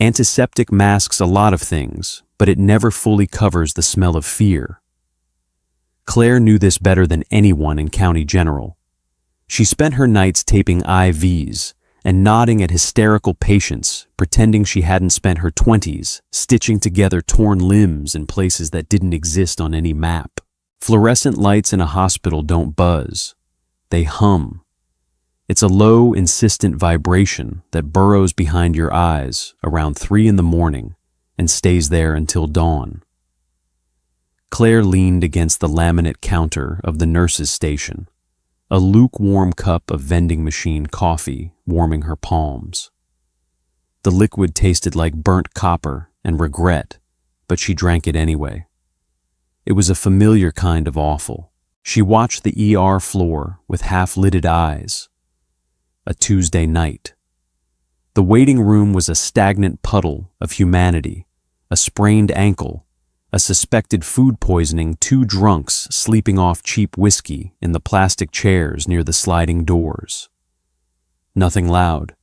Antiseptic masks a lot of things, but it never fully covers the smell of fear. Claire knew this better than anyone in County General. She spent her nights taping IVs and nodding at hysterical patients, pretending she hadn't spent her 20s stitching together torn limbs in places that didn't exist on any map. Fluorescent lights in a hospital don't buzz. They hum. It's a low, insistent vibration that burrows behind your eyes around 3 in the morning and stays there until dawn. Claire leaned against the laminate counter of the nurse's station, a lukewarm cup of vending machine coffee warming her palms. The liquid tasted like burnt copper and regret, but she drank it anyway. It was a familiar kind of awful. She watched the ER floor with half-lidded eyes. A Tuesday night. The waiting room was a stagnant puddle of humanity, a sprained ankle, a suspected food poisoning, 2 drunks sleeping off cheap whiskey in the plastic chairs near the sliding doors. Nothing loud,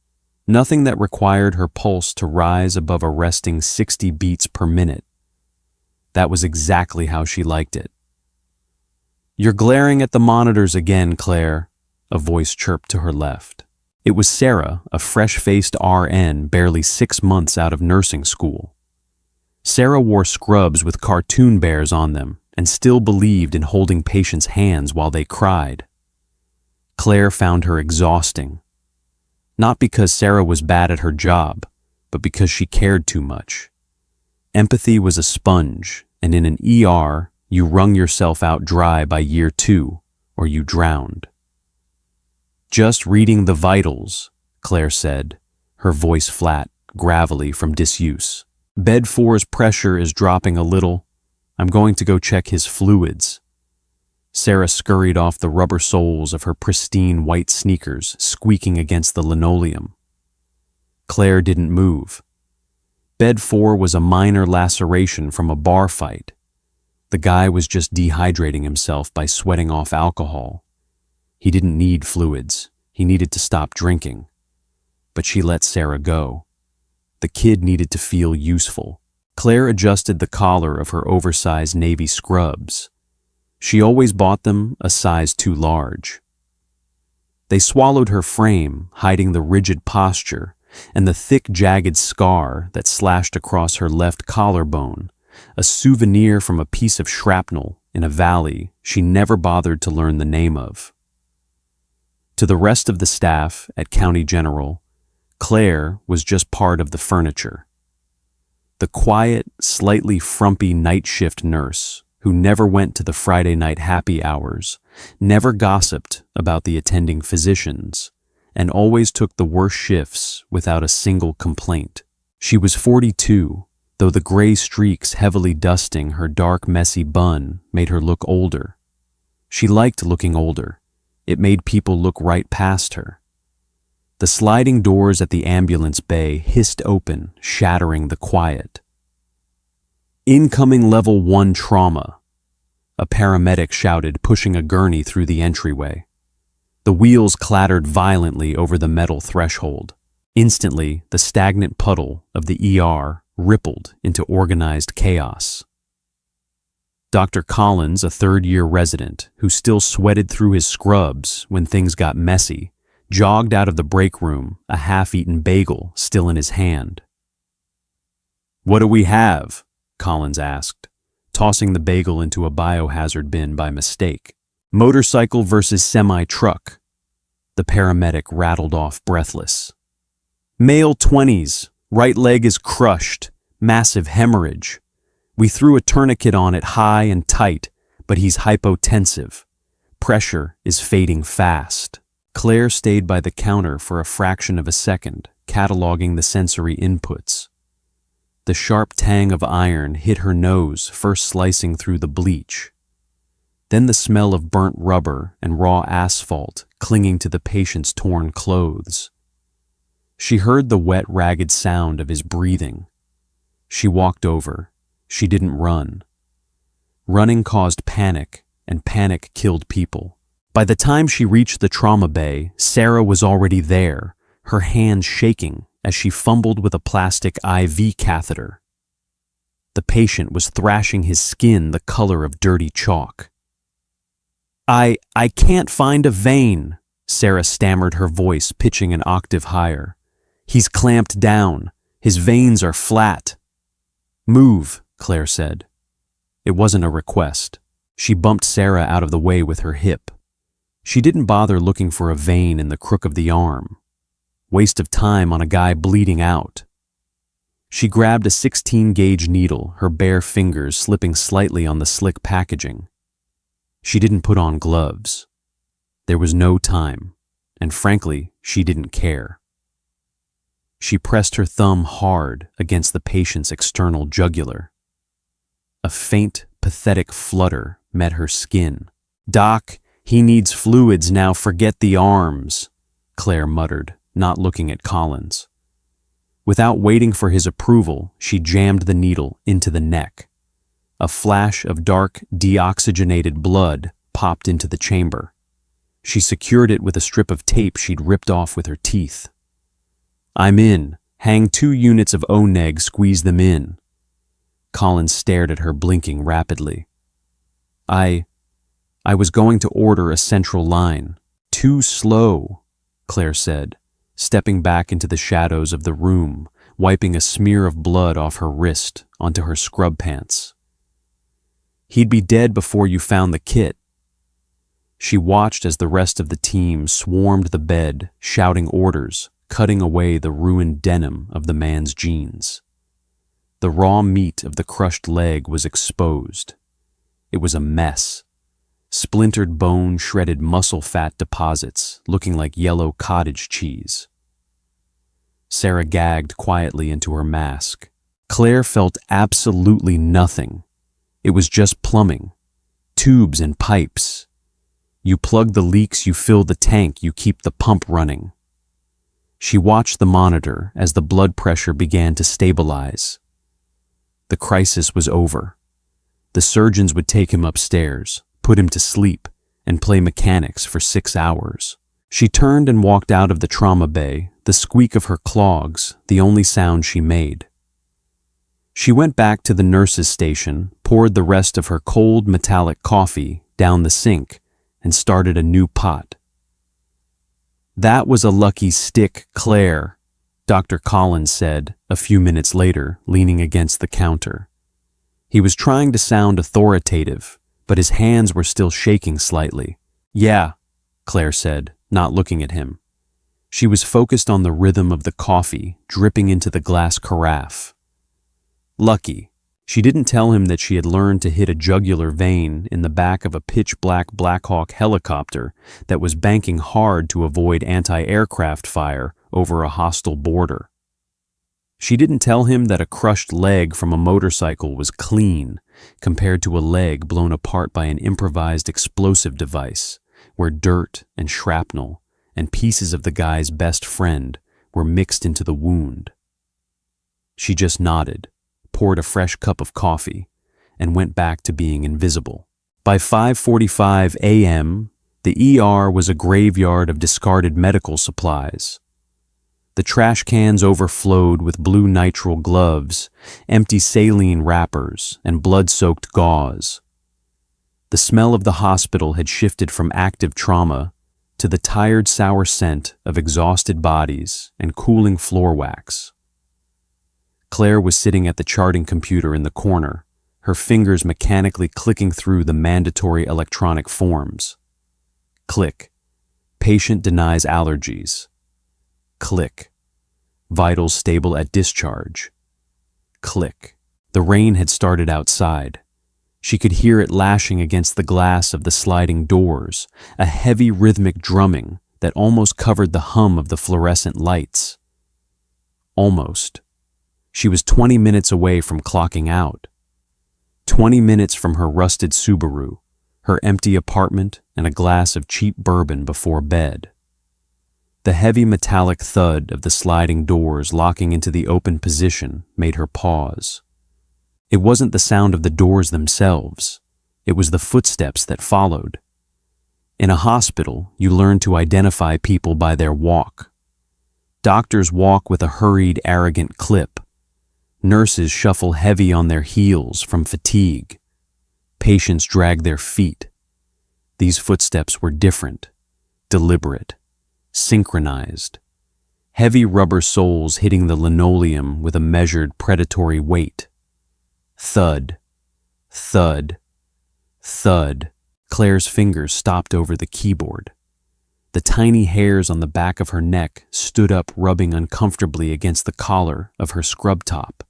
nothing that required her pulse to rise above a resting 60 beats per minute. That was exactly how she liked it. "You're glaring at the monitors again, Claire," a voice chirped to her left. It was Sarah, a fresh-faced RN barely 6 months out of nursing school. Sarah wore scrubs with cartoon bears on them and still believed in holding patients' hands while they cried. Claire found her exhausting. Not because Sarah was bad at her job, but because she cared too much. Empathy was a sponge, and in an ER, you wrung yourself out dry by year 2, or you drowned. "Just reading the vitals," Claire said, her voice flat, gravelly from disuse. "Bed 4's pressure is dropping a little. I'm going to go check his fluids." Sarah scurried off the rubber soles of her pristine white sneakers, squeaking against the linoleum. Claire didn't move. Bed 4 was a minor laceration from a bar fight. The guy was just dehydrating himself by sweating off alcohol. He didn't need fluids. He needed to stop drinking. But she let Sarah go. The kid needed to feel useful. Claire adjusted the collar of her oversized navy scrubs. She always bought them a size too large. They swallowed her frame, hiding the rigid posture and the thick, jagged scar that slashed across her left collarbone, a souvenir from a piece of shrapnel in a valley she never bothered to learn the name of. To the rest of the staff at County General, Claire was just part of the furniture. The quiet, slightly frumpy night shift nurse who never went to the Friday night happy hours, never gossiped about the attending physicians, and always took the worst shifts without a single complaint. She was 42, though the gray streaks heavily dusting her dark, messy bun made her look older. She liked looking older. It made people look right past her. The sliding doors at the ambulance bay hissed open, shattering the quiet. "Incoming level 1 trauma," a paramedic shouted, pushing a gurney through the entryway. The wheels clattered violently over the metal threshold. Instantly, the stagnant puddle of the ER rippled into organized chaos. Dr. Collins, a third-year resident who still sweated through his scrubs when things got messy, jogged out of the break room, a half-eaten bagel still in his hand. "What do we have?" Collins asked, tossing the bagel into a biohazard bin by mistake. "Motorcycle versus semi-truck," the paramedic rattled off breathless. "Male 20s, right leg is crushed, massive hemorrhage. We threw a tourniquet on it high and tight, but he's hypotensive. Pressure is fading fast." Claire stayed by the counter for a fraction of a second, cataloging the sensory inputs. The sharp tang of iron hit her nose, first slicing through the bleach. Then the smell of burnt rubber and raw asphalt clinging to the patient's torn clothes. She heard the wet, ragged sound of his breathing. She walked over. She didn't run. Running caused panic, and panic killed people. By the time she reached the trauma bay, Sarah was already there, her hands shaking as she fumbled with a plastic IV catheter. The patient was thrashing his skin the color of dirty chalk. I can't find a vein," Sarah stammered, her voice pitching an octave higher. "He's clamped down. His veins are flat." "Move," Claire said. It wasn't a request. She bumped Sarah out of the way with her hip. She didn't bother looking for a vein in the crook of the arm. Waste of time on a guy bleeding out. She grabbed a 16-gauge needle, her bare fingers slipping slightly on the slick packaging. She didn't put on gloves. There was no time, and frankly, she didn't care. She pressed her thumb hard against the patient's external jugular. A faint, pathetic flutter met her skin. "Doc, he needs fluids now, forget the arms," Claire muttered, not looking at Collins. Without waiting for his approval, she jammed the needle into the neck. A flash of dark, deoxygenated blood popped into the chamber. She secured it with a strip of tape she'd ripped off with her teeth. "I'm in. Hang 2 units of O-neg, squeeze them in." Collins stared at her, blinking rapidly. I was going to order a central line." "Too slow," Claire said, stepping back into the shadows of the room, wiping a smear of blood off her wrist onto her scrub pants. "He'd be dead before you found the kit." She watched as the rest of the team swarmed the bed, shouting orders, cutting away the ruined denim of the man's jeans. The raw meat of the crushed leg was exposed. It was a mess. Splintered bone, shredded muscle fat deposits, looking like yellow cottage cheese. Sarah gagged quietly into her mask. Claire felt absolutely nothing. It was just plumbing. Tubes and pipes. You plug the leaks, you fill the tank, you keep the pump running. She watched the monitor as the blood pressure began to stabilize. The crisis was over. The surgeons would take him upstairs, put him to sleep, and play mechanics for 6 hours. She turned and walked out of the trauma bay, the squeak of her clogs the only sound she made. She went back to the nurse's station, poured the rest of her cold metallic coffee down the sink, and started a new pot. "That was a lucky stick, Claire," Dr. Collins said a few minutes later, leaning against the counter. He was trying to sound authoritative, but his hands were still shaking slightly. "Yeah," Claire said, not looking at him. She was focused on the rhythm of the coffee dripping into the glass carafe. Lucky. She didn't tell him that she had learned to hit a jugular vein in the back of a pitch-black Black Hawk helicopter that was banking hard to avoid anti-aircraft fire over a hostile border. She didn't tell him that a crushed leg from a motorcycle was clean compared to a leg blown apart by an improvised explosive device, where dirt and shrapnel and pieces of the guy's best friend were mixed into the wound. She just nodded, poured a fresh cup of coffee, and went back to being invisible. By 5:45 a.m., the ER was a graveyard of discarded medical supplies. The trash cans overflowed with blue nitrile gloves, empty saline wrappers, and blood-soaked gauze. The smell of the hospital had shifted from active trauma to the tired, sour scent of exhausted bodies and cooling floor wax. Claire was sitting at the charting computer in the corner, her fingers mechanically clicking through the mandatory electronic forms. Click. Patient denies allergies. Click. Vitals stable at discharge. Click. The rain had started outside. She could hear it lashing against the glass of the sliding doors, a heavy rhythmic drumming that almost covered the hum of the fluorescent lights. Almost. She was 20 minutes away from clocking out. 20 minutes from her rusted Subaru, her empty apartment, and a glass of cheap bourbon before bed. The heavy metallic thud of the sliding doors locking into the open position made her pause. It wasn't the sound of the doors themselves. It was the footsteps that followed. In a hospital, you learn to identify people by their walk. Doctors walk with a hurried, arrogant clip. Nurses shuffle heavy on their heels from fatigue. Patients drag their feet. These footsteps were different, deliberate, synchronized. Heavy rubber soles hitting the linoleum with a measured predatory weight. Thud, thud, thud. Claire's fingers stopped over the keyboard. The tiny hairs on the back of her neck stood up, rubbing uncomfortably against the collar of her scrub top.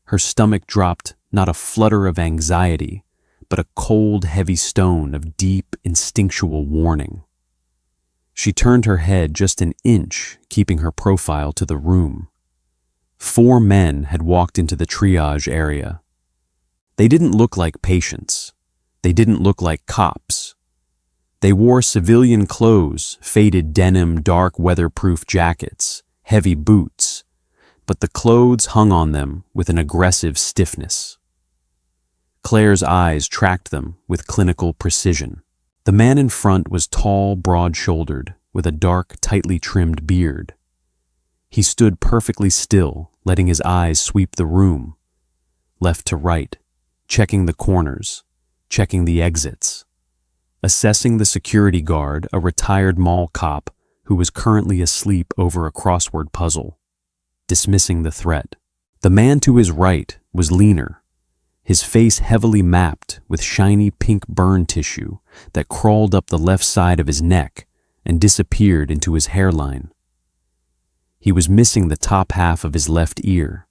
Her stomach dropped, not a flutter of anxiety, but a cold, heavy stone of deep, instinctual warning. She turned her head just an inch, keeping her profile to the room. 4 men had walked into the triage area. They didn't look like patients. They didn't look like cops. They wore civilian clothes, faded denim, dark weatherproof jackets, heavy boots, but the clothes hung on them with an aggressive stiffness. Claire's eyes tracked them with clinical precision. The man in front was tall, broad-shouldered, with a dark, tightly trimmed beard. He stood perfectly still, letting his eyes sweep the room, left to right, checking the corners, checking the exits, assessing the security guard, a retired mall cop who was currently asleep over a crossword puzzle, dismissing the threat. The man to his right was leaner, his face heavily mapped with shiny pink burn tissue that crawled up the left side of his neck and disappeared into his hairline. He was missing the top half of his left ear.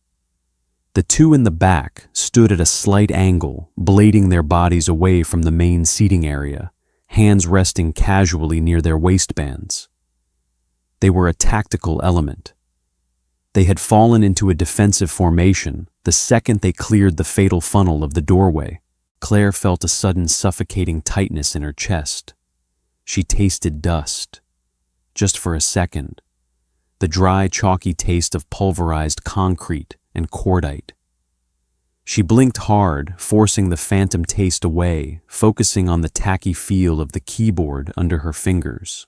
The 2 in the back stood at a slight angle, blading their bodies away from the main seating area, hands resting casually near their waistbands. They were a tactical element. They had fallen into a defensive formation the second they cleared the fatal funnel of the doorway. Claire felt a sudden suffocating tightness in her chest. She tasted dust. Just for a second. The dry, chalky taste of pulverized concrete and cordite. She blinked hard, forcing the phantom taste away, focusing on the tacky feel of the keyboard under her fingers.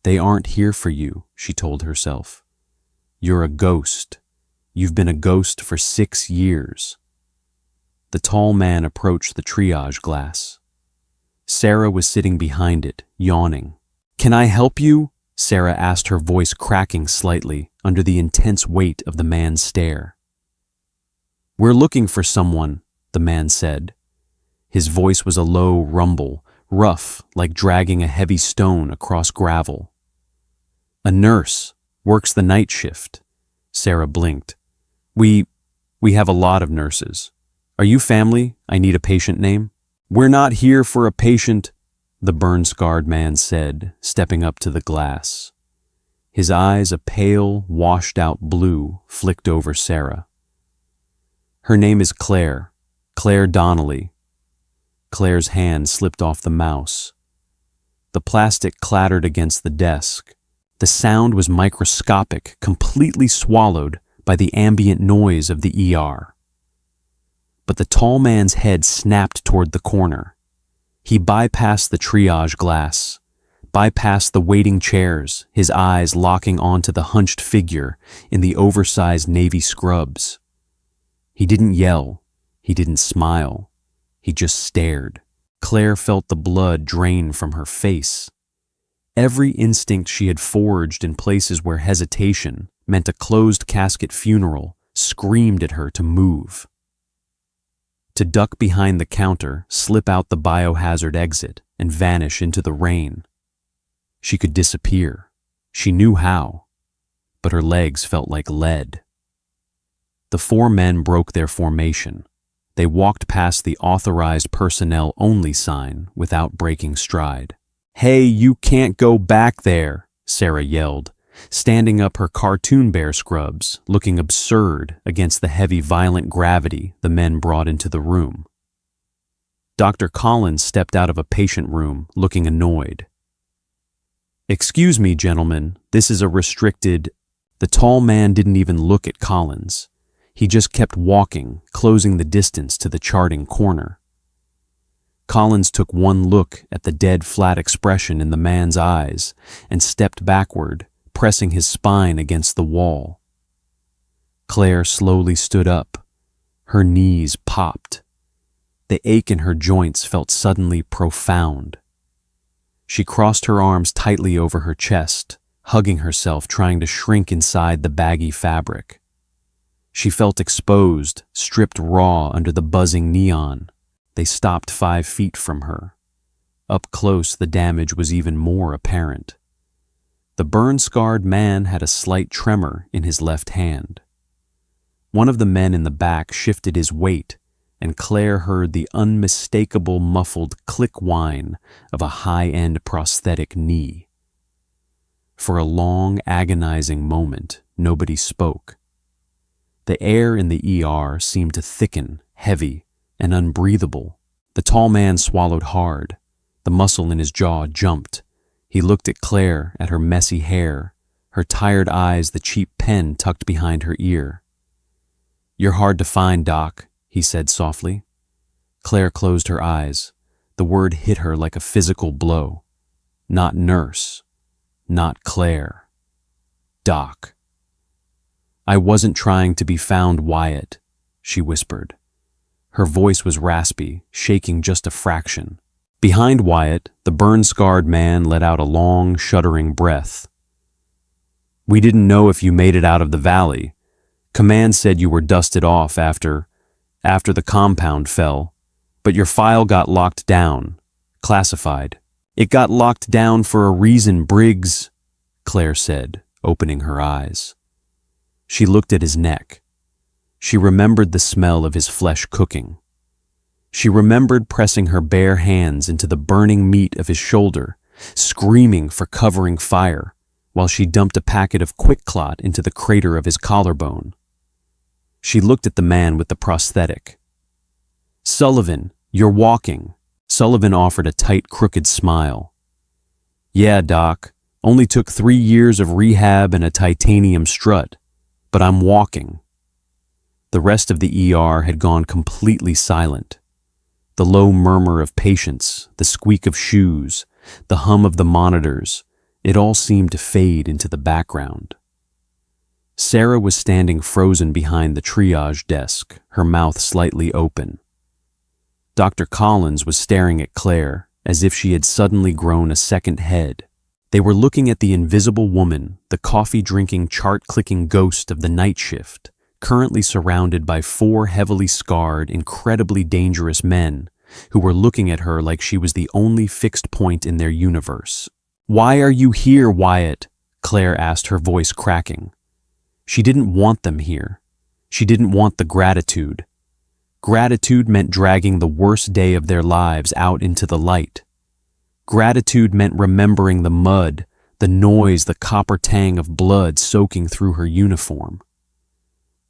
"They aren't here for you," she told herself. "You're a ghost. You've been a ghost for 6 years." The tall man approached the triage glass. Sarah was sitting behind it, yawning. "Can I help you?" Sarah asked, her voice cracking slightly under the intense weight of the man's stare. "We're looking for someone," the man said. His voice was a low rumble, rough, like dragging a heavy stone across gravel. "A nurse, works the night shift." Sarah blinked. We have a lot of nurses. Are you family? I need a patient name." "We're not here for a patient," the burn-scarred man said, stepping up to the glass. His eyes, a pale, washed-out blue, flicked over Sarah. "Her name is Claire Donnelly." Claire's hand slipped off the mouse. The plastic clattered against the desk. The sound was microscopic, completely swallowed by the ambient noise of the ER. But the tall man's head snapped toward the corner. He bypassed the triage glass, bypassed the waiting chairs, his eyes locking onto the hunched figure in the oversized navy scrubs. He didn't yell. He didn't smile. He just stared. Claire felt the blood drain from her face. Every instinct she had forged in places where hesitation meant a closed casket funeral screamed at her to move. To duck behind the counter, slip out the biohazard exit, and vanish into the rain. She could disappear. She knew how, but her legs felt like lead. The 4 men broke their formation. They walked past the authorized personnel only sign without breaking stride. "Hey, you can't go back there," Sarah yelled, standing up her cartoon bear scrubs, looking absurd against the heavy, violent gravity the men brought into the room. Dr. Collins stepped out of a patient room, looking annoyed. "Excuse me, gentlemen, this is a restricted..." The tall man didn't even look at Collins. He just kept walking, closing the distance to the charting corner. Collins took one look at the dead, flat expression in the man's eyes and stepped backward, pressing his spine against the wall. Claire slowly stood up. Her knees popped. The ache in her joints felt suddenly profound. She crossed her arms tightly over her chest, hugging herself, trying to shrink inside the baggy fabric. She felt exposed, stripped raw under the buzzing neon. They stopped 5 feet from her. Up close, the damage was even more apparent. The burn-scarred man had a slight tremor in his left hand. One of the men in the back shifted his weight, and Claire heard the unmistakable muffled click whine of a high-end prosthetic knee. For a long, agonizing moment, nobody spoke. The air in the ER seemed to thicken, heavy, and unbreathable. The tall man swallowed hard. The muscle in his jaw jumped. He looked at Claire, at her messy hair, her tired eyes, the cheap pen tucked behind her ear. "You're hard to find, Doc," he said softly. Claire closed her eyes. The word hit her like a physical blow. Not nurse. Not Claire. Doc. "I wasn't trying to be found, Wyatt," she whispered. Her voice was raspy, shaking just a fraction. Behind Wyatt, the burn-scarred man let out a long, shuddering breath. "We didn't know if you made it out of the valley. Command said you were dusted off after the compound fell, but your file got locked down, classified." "It got locked down for a reason, Briggs," Claire said, opening her eyes. She looked at his neck. She remembered the smell of his flesh cooking. She remembered pressing her bare hands into the burning meat of his shoulder, screaming for covering fire, while she dumped a packet of Quick-Clot into the crater of his collarbone. She looked at the man with the prosthetic. "Sullivan, you're walking." Sullivan offered a tight, crooked smile. "Yeah, Doc, only took 3 years of rehab and a titanium strut, but I'm walking." The rest of the ER had gone completely silent. The low murmur of patients, the squeak of shoes, the hum of the monitors, it all seemed to fade into the background. Sarah was standing frozen behind the triage desk, her mouth slightly open. Dr. Collins was staring at Claire as if she had suddenly grown a second head. They were looking at the invisible woman, the coffee-drinking, chart-clicking ghost of the night shift, currently surrounded by 4 heavily scarred, incredibly dangerous men who were looking at her like she was the only fixed point in their universe. "Why are you here, Wyatt?" Claire asked, her voice cracking. She didn't want them here. She didn't want the gratitude. Gratitude meant dragging the worst day of their lives out into the light. Gratitude meant remembering the mud, the noise, the copper tang of blood soaking through her uniform.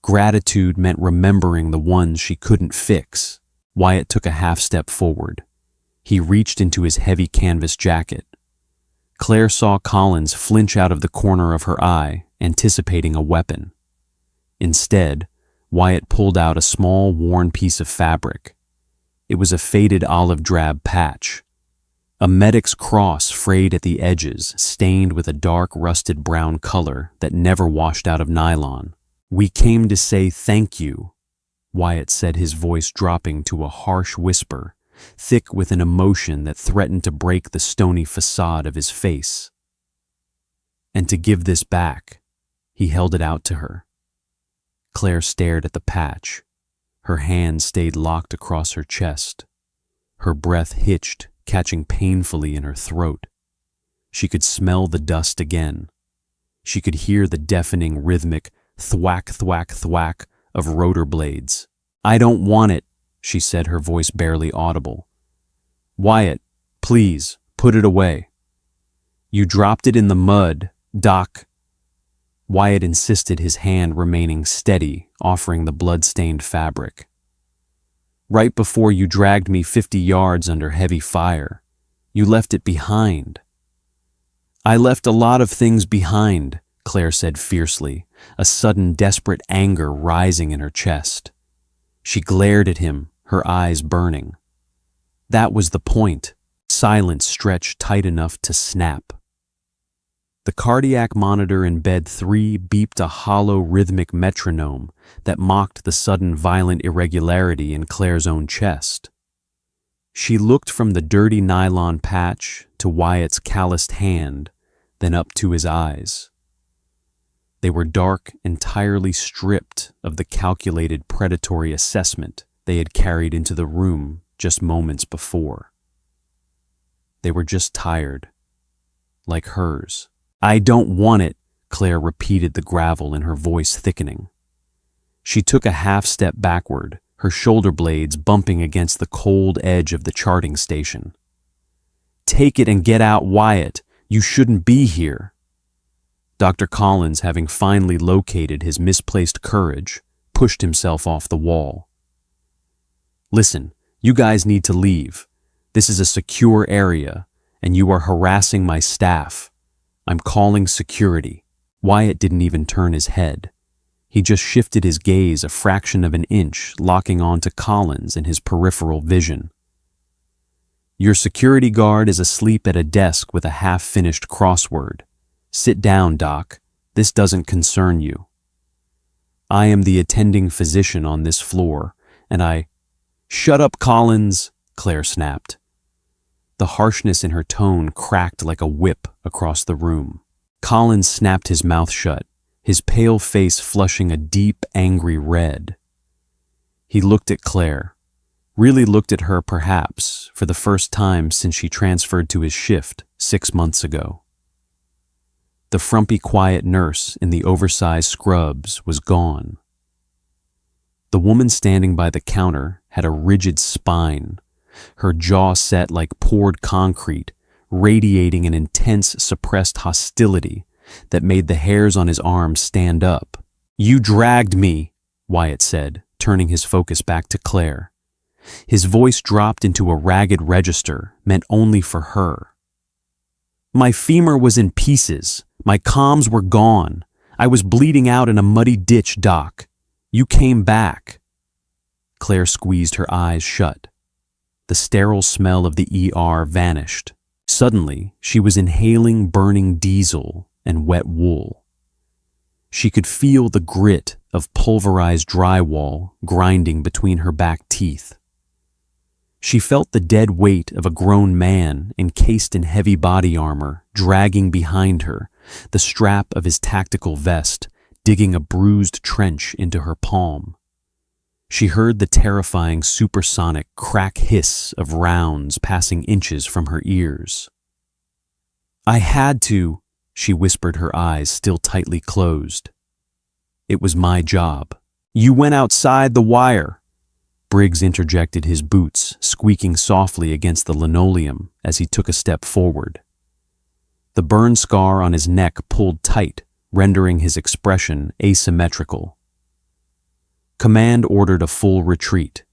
Gratitude meant remembering the ones she couldn't fix. Wyatt took a half step forward. He reached into his heavy canvas jacket. Claire saw Collins flinch out of the corner of her eye, anticipating a weapon. Instead, Wyatt pulled out a small, worn piece of fabric. It was a faded olive drab patch. A medic's cross frayed at the edges, stained with a dark, rusted brown color that never washed out of nylon. "We came to say thank you," Wyatt said, his voice dropping to a harsh whisper, thick with an emotion that threatened to break the stony facade of his face. "And to give this back." He held it out to her. Claire stared at the patch. Her hand stayed locked across her chest. Her breath hitched, catching painfully in her throat. She could smell the dust again. She could hear the deafening, rhythmic thwack, thwack, thwack of rotor blades. "I don't want it," she said, her voice barely audible. "Wyatt, please, put it away." "You dropped it in the mud, Doc." Wyatt insisted, his hand remaining steady, offering the blood-stained fabric. "Right before you dragged me 50 yards under heavy fire. You left it behind." "I left a lot of things behind," Claire said fiercely, a sudden desperate anger rising in her chest. She glared at him, her eyes burning. That was the point. Silence stretched tight enough to snap. The cardiac monitor in bed 3 beeped a hollow rhythmic metronome that mocked the sudden violent irregularity in Claire's own chest. She looked from the dirty nylon patch to Wyatt's calloused hand, then up to his eyes. They were dark, entirely stripped of the calculated predatory assessment they had carried into the room just moments before. They were just tired, like hers. "I don't want it," Claire repeated, the gravel in her voice thickening. She took a half step backward, her shoulder blades bumping against the cold edge of the charting station. "Take it and get out, Wyatt. You shouldn't be here." Dr. Collins, having finally located his misplaced courage, pushed himself off the wall. "Listen, you guys need to leave. This is a secure area, and you are harassing my staff. I'm calling security." Wyatt didn't even turn his head. He just shifted his gaze a fraction of an inch, locking on to Collins in his peripheral vision. "Your security guard is asleep at a desk with a half-finished crossword. Sit down, Doc. This doesn't concern you. I am the attending physician on this floor, and I—" "Shut up, Collins," Claire snapped. The harshness in her tone cracked like a whip across the room. Collins snapped his mouth shut, his pale face flushing a deep, angry red. He looked at Claire, really looked at her perhaps for the first time since she transferred to his shift 6 months ago. The frumpy, quiet nurse in the oversized scrubs was gone. The woman standing by the counter had a rigid spine, her jaw set like poured concrete, radiating an intense, suppressed hostility that made the hairs on his arms stand up. "You dragged me," Wyatt said, turning his focus back to Claire. His voice dropped into a ragged register meant only for her. "My femur was in pieces. My comms were gone. I was bleeding out in a muddy ditch, Doc. You came back." Claire squeezed her eyes shut. The sterile smell of the ER vanished. Suddenly, she was inhaling burning diesel and wet wool. She could feel the grit of pulverized drywall grinding between her back teeth. She felt the dead weight of a grown man encased in heavy body armor dragging behind her, the strap of his tactical vest digging a bruised trench into her palm. She heard the terrifying supersonic crack hiss of rounds passing inches from her ears. "I had to," she whispered, her eyes still tightly closed. "It was my job." "You went outside the wire." Briggs interjected, his boots squeaking softly against the linoleum as he took a step forward. The burn scar on his neck pulled tight, rendering his expression asymmetrical. "Command ordered a full retreat.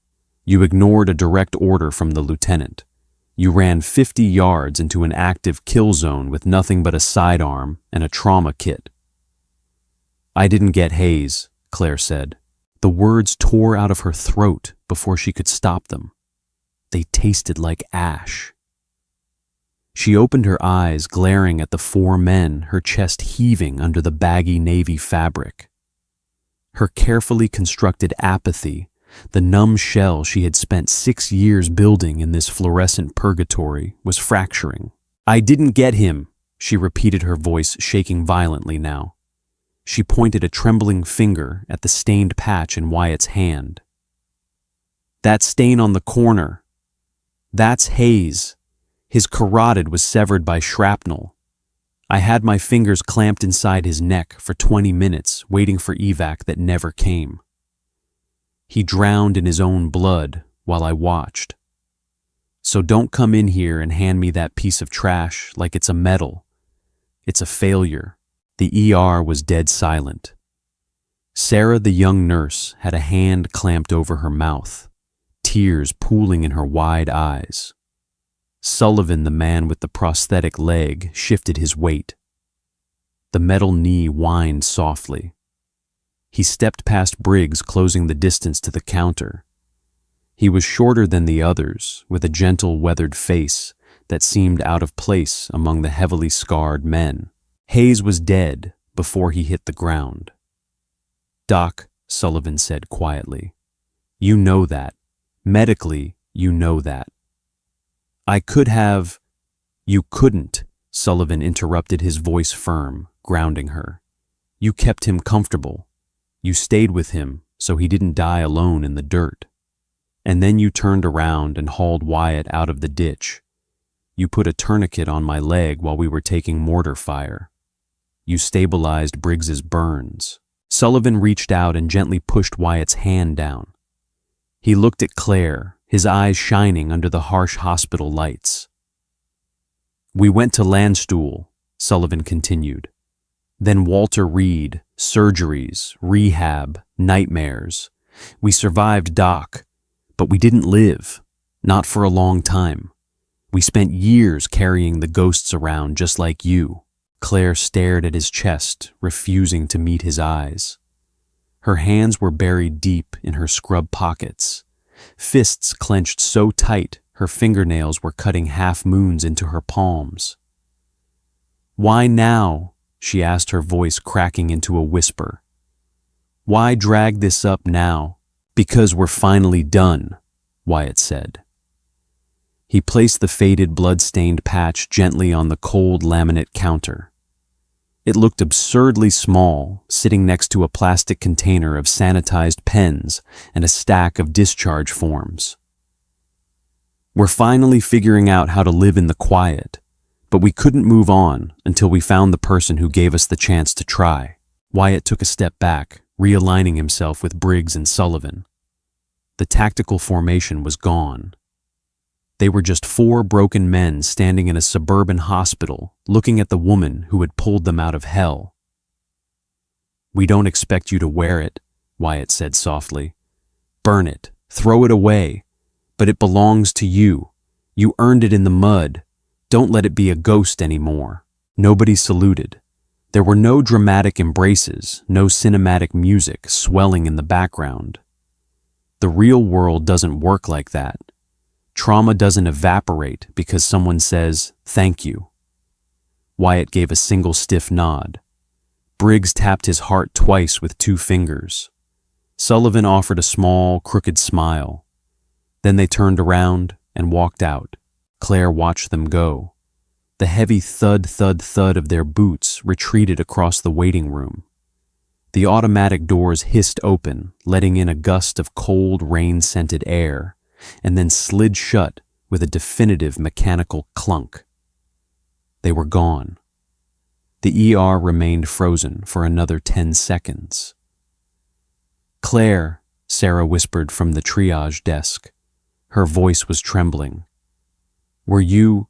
You ignored a direct order from the lieutenant. You ran 50 yards into an active kill zone with nothing but a sidearm and a trauma kit." "I didn't get Hayes," Claire said. The words tore out of her throat before she could stop them. They tasted like ash. She opened her eyes, glaring at the 4 men, her chest heaving under the baggy navy fabric. Her carefully constructed apathy, the numb shell she had spent 6 years building in this fluorescent purgatory, was fracturing. "I didn't get him," she repeated, her voice shaking violently now. She pointed a trembling finger at the stained patch in Wyatt's hand. "That stain on the corner. That's Hayes. His carotid was severed by shrapnel. I had my fingers clamped inside his neck for 20 minutes, waiting for evac that never came. He drowned in his own blood while I watched. So don't come in here and hand me that piece of trash like it's a medal. It's a failure." The ER was dead silent. Sarah, the young nurse, had a hand clamped over her mouth, tears pooling in her wide eyes. Sullivan, the man with the prosthetic leg, shifted his weight. The metal knee whined softly. He stepped past Briggs, closing the distance to the counter. He was shorter than the others, with a gentle, weathered face that seemed out of place among the heavily scarred men. Hayes was dead before he hit the ground. Doc, Sullivan said quietly, you know that. Medically, you know that. I could have... You couldn't, Sullivan interrupted, his voice firm, grounding her. You kept him comfortable. You stayed with him so he didn't die alone in the dirt. And then you turned around and hauled Wyatt out of the ditch. You put a tourniquet on my leg while we were taking mortar fire. You stabilized Briggs's burns. Sullivan reached out and gently pushed Wyatt's hand down. He looked at Claire, his eyes shining under the harsh hospital lights. We went to Landstuhl, Sullivan continued. Then Walter Reed, surgeries, rehab, nightmares. We survived, Doc, but we didn't live, not for a long time. We spent years carrying the ghosts around just like you. Claire stared at his chest, refusing to meet his eyes. Her hands were buried deep in her scrub pockets, fists clenched so tight her fingernails were cutting half moons into her palms. Why now? She asked, her voice cracking into a whisper. Why drag this up now? Because we're finally done, Wyatt said. He placed the faded, blood-stained patch gently on the cold laminate counter. It looked absurdly small, sitting next to a plastic container of sanitized pens and a stack of discharge forms. We're finally figuring out how to live in the quiet, but we couldn't move on until we found the person who gave us the chance to try. Wyatt took a step back, realigning himself with Briggs and Sullivan. The tactical formation was gone. They were just four broken men standing in a suburban hospital, looking at the woman who had pulled them out of hell. We don't expect you to wear it, Wyatt said softly. Burn it, throw it away, but it belongs to you. You earned it in the mud. Don't let it be a ghost anymore. Nobody saluted. There were no dramatic embraces, no cinematic music swelling in the background. The real world doesn't work like that. Trauma doesn't evaporate because someone says, thank you. Wyatt gave a single stiff nod. Briggs tapped his heart twice with 2 fingers. Sullivan offered a small, crooked smile. Then they turned around and walked out. Claire watched them go. The heavy thud, thud, thud of their boots retreated across the waiting room. The automatic doors hissed open, letting in a gust of cold, rain-scented air, and then slid shut with a definitive mechanical clunk. They were gone. The ER remained frozen for another 10 seconds. Claire, Sarah whispered from the triage desk. Her voice was trembling. Were you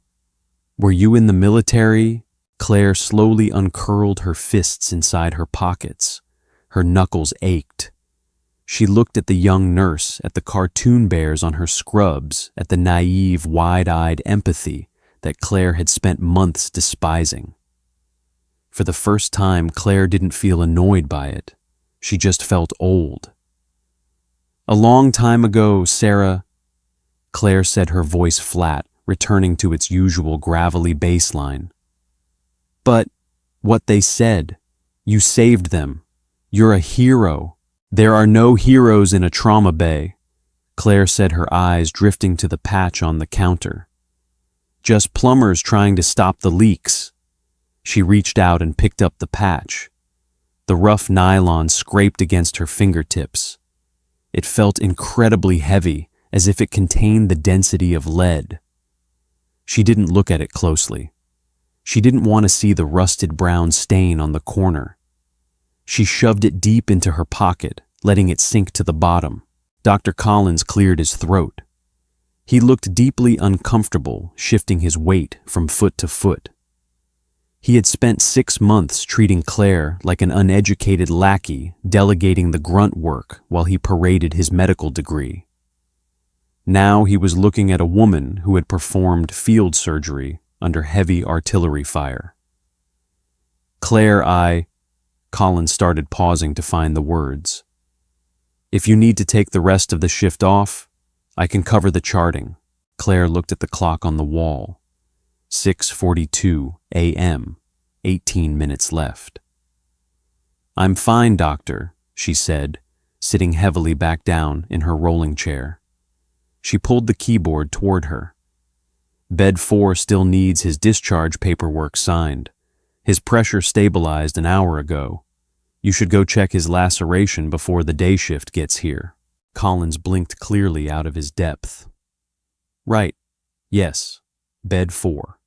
in the military? Claire slowly uncurled her fists inside her pockets. Her knuckles ached. She looked at the young nurse, at the cartoon bears on her scrubs, at the naive, wide-eyed empathy that Claire had spent months despising. For the first time, Claire didn't feel annoyed by it. She just felt old. A long time ago, Sarah, Claire said, her voice flat, returning to its usual gravelly bass line. But what they said, you saved them. You're a hero. There are no heroes in a trauma bay, Claire said, her eyes drifting to the patch on the counter. Just plumbers trying to stop the leaks. She reached out and picked up the patch. The rough nylon scraped against her fingertips. It felt incredibly heavy, as if it contained the density of lead. She didn't look at it closely. She didn't want to see the rusted brown stain on the corner. She shoved it deep into her pocket, letting it sink to the bottom. Dr. Collins cleared his throat. He looked deeply uncomfortable, shifting his weight from foot to foot. He had spent 6 months treating Claire like an uneducated lackey, delegating the grunt work while he paraded his medical degree. Now he was looking at a woman who had performed field surgery under heavy artillery fire. Claire, Collins started, pausing to find the words. If you need to take the rest of the shift off, I can cover the charting. Claire looked at the clock on the wall. 6:42 a.m. 18 minutes left. "I'm fine, doctor," she said, sitting heavily back down in her rolling chair. She pulled the keyboard toward her. "Bed 4 still needs his discharge paperwork signed. His pressure stabilized an hour ago. You should go check his laceration before the day shift gets here." Collins blinked clearly out of his depth. "Right. Yes. Bed 4.